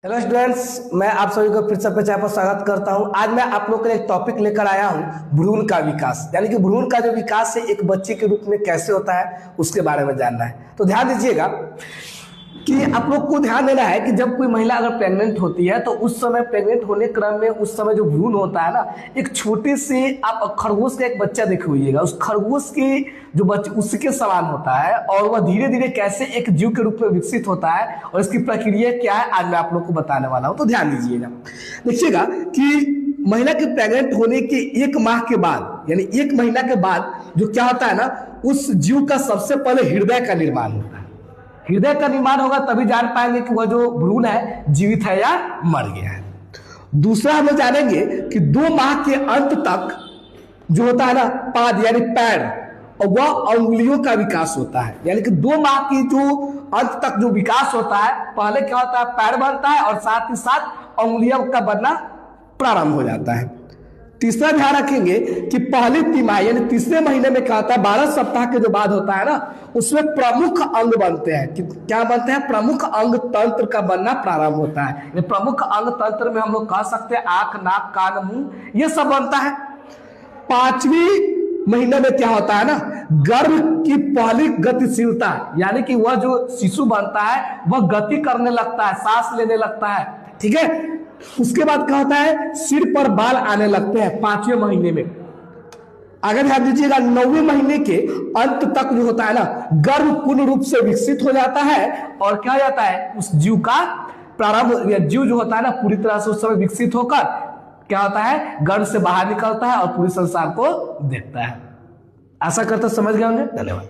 Hello students, मैं आप सभी को फिर से अपने चैनल पर स्वागत करता हूं। आज मैं आप लोग के लिए एक टॉपिक लेकर आया हूं, भ्रूण का विकास। यानी कि भ्रूण का जो विकास है एक बच्चे के रूप में कैसे होता है उसके बारे में जानना है। तो ध्यान दीजिएगा कि आप लोग को ध्यान देना है कि जब कोई महिला अगर प्रेग्नेंट होती है तो उस समय प्रेग्नेंट होने क्रम में उस समय जो भ्रूण होता है ना, एक छोटे से आप खरगोश का एक बच्चा देखे होइएगा, उस खरगोश की जो बच्चा उसके समान होता है और वह धीरे धीरे कैसे एक जीव के रूप में विकसित होता है और इसकी प्रक्रिया क्या है आज मैं आप लोग को बताने वाला हूं। तो ध्यान दीजिएगा, देखिएगा कि महिला के प्रेग्नेंट होने के एक माह के बाद यानी एक महीना के बाद जो क्या होता है ना, उस जीव का सबसे पहले हृदय का निर्माण होता है। हृदय का निर्माण होगा तभी जान पाएंगे कि वह जो भ्रूण है जीवित है या मर गया है। दूसरा हम लोग जानेंगे कि 2 माह के अंत तक जो होता है ना पाद यानी पैर और वह अंगुलियों का विकास होता है। यानी कि 2 माह की जो अंत तक जो विकास होता है, पहले क्या होता है पैर बनता है और साथ ही साथ अंगुलियों का बनना प्रारंभ हो जाता है। तीसरा ध्यान रखेंगे कि पहली तिमाही यानी तीसरे महीने में क्या होता है, 12 सप्ताह के जो बाद होता है ना, उसमें प्रमुख अंग बनते हैं। कि क्या बनते हैं? प्रमुख अंग तंत्र का बनना प्रारंभ होता है। प्रमुख अंग तंत्र में हम लोग कह सकते हैं आंख, नाक, कान, मुंह, ये सब बनता है। 5वीं महीने में क्या होता है ना, गर्भ की पहली गतिशीलता यानी कि वह जो शिशु बनता है वह गति करने लगता है, सांस लेने लगता है। ठीक है, उसके बाद क्या होता है, सिर पर बाल आने लगते हैं 5वें महीने में। अगर ध्यान दीजिएगा 9वें महीने के अंत तक जो होता है ना, गर्भ पूर्ण रूप से विकसित हो जाता है और क्या हो जाता है, उस जीव का प्रारंभ या जीव जो होता है ना पूरी तरह से उस समय विकसित होकर क्या होता है, गर्भ से बाहर निकलता है और पूरे संसार को देखता है। आशा करता समझ गए होंगे। धन्यवाद।